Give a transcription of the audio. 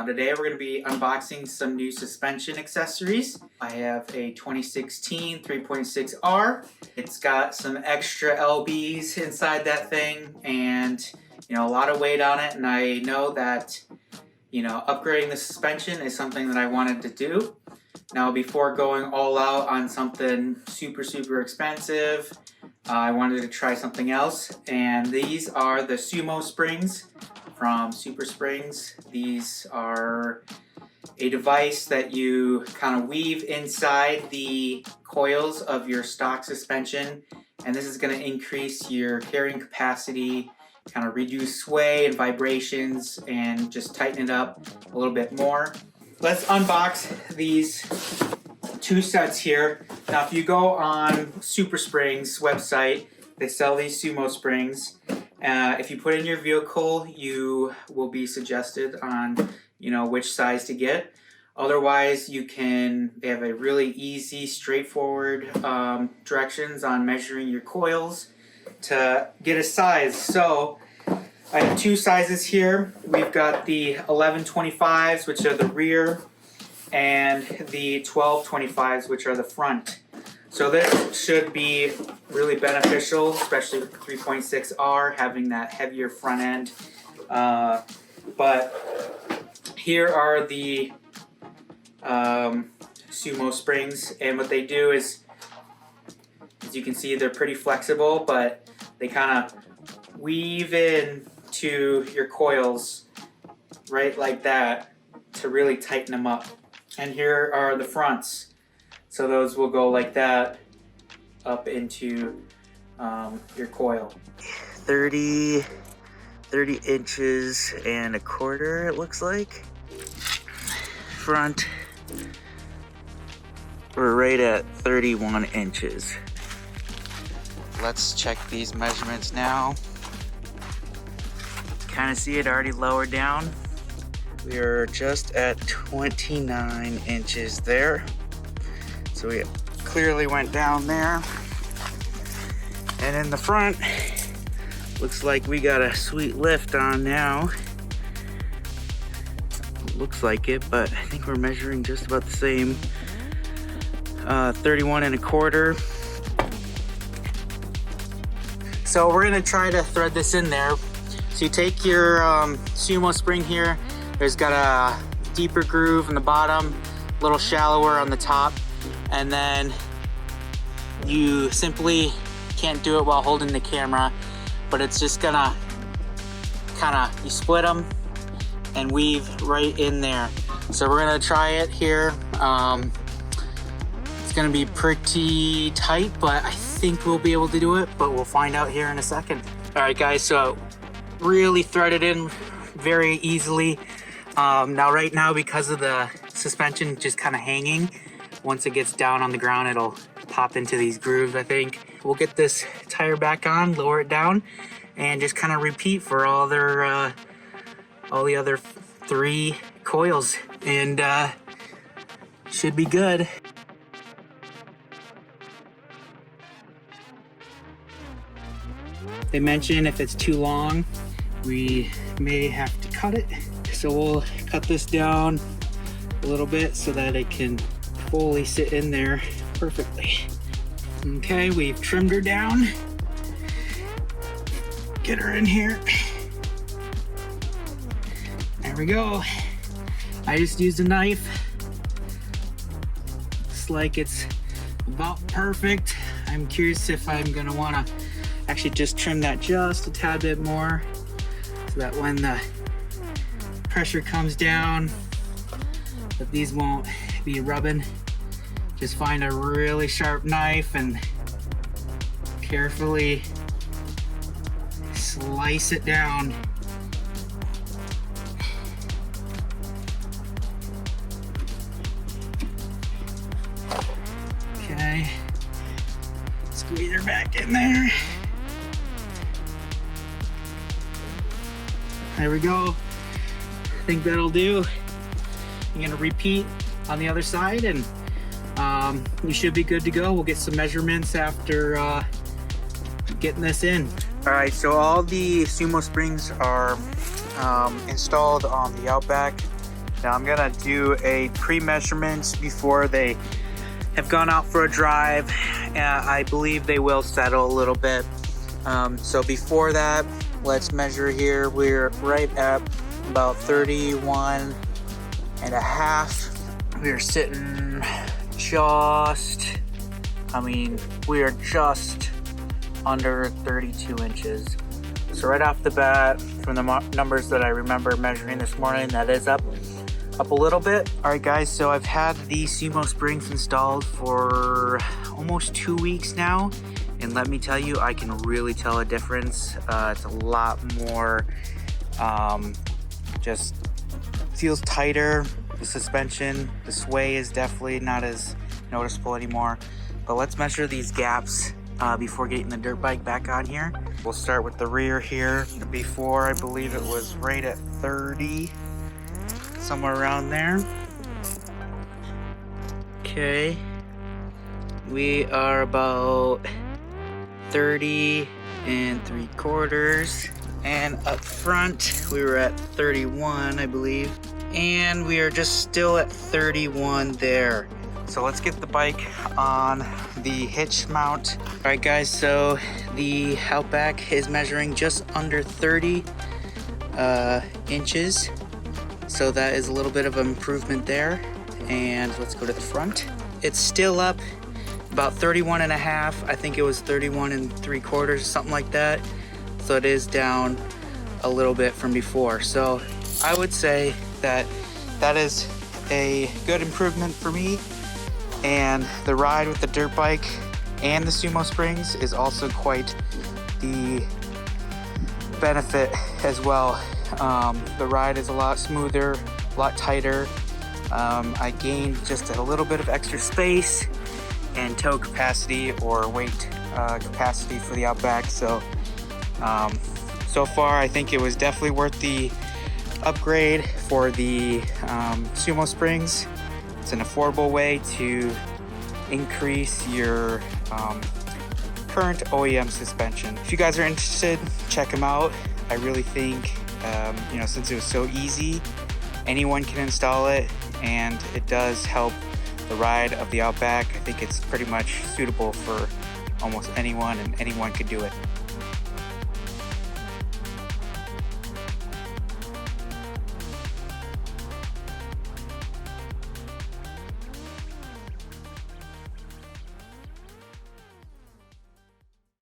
Today we're going to be unboxing some new suspension accessories. I have a 2016 3.6R. It's got some extra lbs inside that thing and a lot of weight on it, and I know that upgrading the suspension is something that I wanted to do. Now before going all out on something super expensive, I wanted to try something else, and these are the SumoSprings from SuperSprings. These are a device that you kind of weave inside the coils of your stock suspension, and this is going to increase your carrying capacity, kind of reduce sway and vibrations, and just tighten it up a little bit more. Let's unbox these two sets here. Now if you go on SuperSprings website, they sell these SumoSprings. If you put in your vehicle, you will be suggested on which size to get. Otherwise, they have a really easy, straightforward directions on measuring your coils to get a size. So I have two sizes here. We've got the 1125s, which are the rear, and the 1225s, which are the front. So this should be really beneficial, especially with the 3.6R having that heavier front end. But here are the SumoSprings, and what they do is, as you can see, they're pretty flexible, but they kind of weave into your coils right like that to really tighten them up. And here are the fronts. So those will go like that up into your coil. 30 inches and a quarter, it looks like. Front, we're right at 31 inches. Let's check these measurements now. Kind of see it already lowered down. We are just at 29 inches there. So we clearly went down there. And in the front, looks like we got a sweet lift on now. Looks like it, but I think we're measuring just about the same. 31 and a quarter. So we're gonna try to thread this in there. So you take your SumoSpring here. There's got a deeper groove in the bottom, a little shallower on the top. And then you simply can't do it while holding the camera, but it's just gonna you split them and weave right in there. So we're gonna try it here. It's gonna be pretty tight, but I think we'll be able to do it, but we'll find out here in a second. All right guys, so really thread it in very easily. Now right now, because of the suspension just kind of hanging, once it gets down on the ground, it'll pop into these grooves, I think. We'll get this tire back on, lower it down, and just kind of repeat for all the other 3 coils, and should be good. They mention if it's too long, we may have to cut it. So we'll cut this down a little bit so that it can fully sit in there perfectly. Okay, we've trimmed her down. Get her in here. There we go. I just used a knife. Looks like it's about perfect. I'm curious if I'm gonna wanna actually just trim that just a tad bit more, so that when the pressure comes down, that these won't be rubbing. Just find a really sharp knife and carefully slice it down. Okay, squeeze her back in there. There we go. I think that'll do. I'm gonna repeat on the other side, and you should be good to go. We'll get some measurements after getting this in. All right, so all the SumoSprings are installed on the Outback. Now I'm gonna do a pre-measurement before they have gone out for a drive. I believe they will settle a little bit. So before that, let's measure here. We're right at about 31 and a half. We're sitting just, we are just under 32 inches. So right off the bat, from the numbers that I remember measuring this morning, that is up a little bit. All right guys, so I've had the SumoSprings installed for almost 2 weeks now. And let me tell you, I can really tell a difference. It's a lot more, just feels tighter. The suspension, the sway is definitely not as noticeable anymore. But let's measure these gaps before getting the dirt bike back on here. We'll start with the rear here. Before, I believe it was right at 30, somewhere around there. Okay, we are about 30 3/4, and up front we were at 31, I believe, and we are just still at 31 there. So let's get the bike on the hitch mount. All right guys, so the Outback is measuring just under 30 inches, so that is a little bit of an improvement there. And let's go to the front. It's still up about 31 and a half. I think it was 31 3/4, something like that. So it is down a little bit from before. So I would say that that is a good improvement for me. And the ride with the dirt bike and the SumoSprings is also quite the benefit as well. The ride is a lot smoother, a lot tighter. I gained just a little bit of extra space and tow capacity or weight capacity for the Outback. So so far I think it was definitely worth the upgrade for the SumoSprings. It's an affordable way to increase your current OEM suspension. If you guys are interested, check them out. I really think since it was so easy, anyone can install it, and it does help the ride of the Outback. I think it's pretty much suitable for almost anyone, and anyone could do it.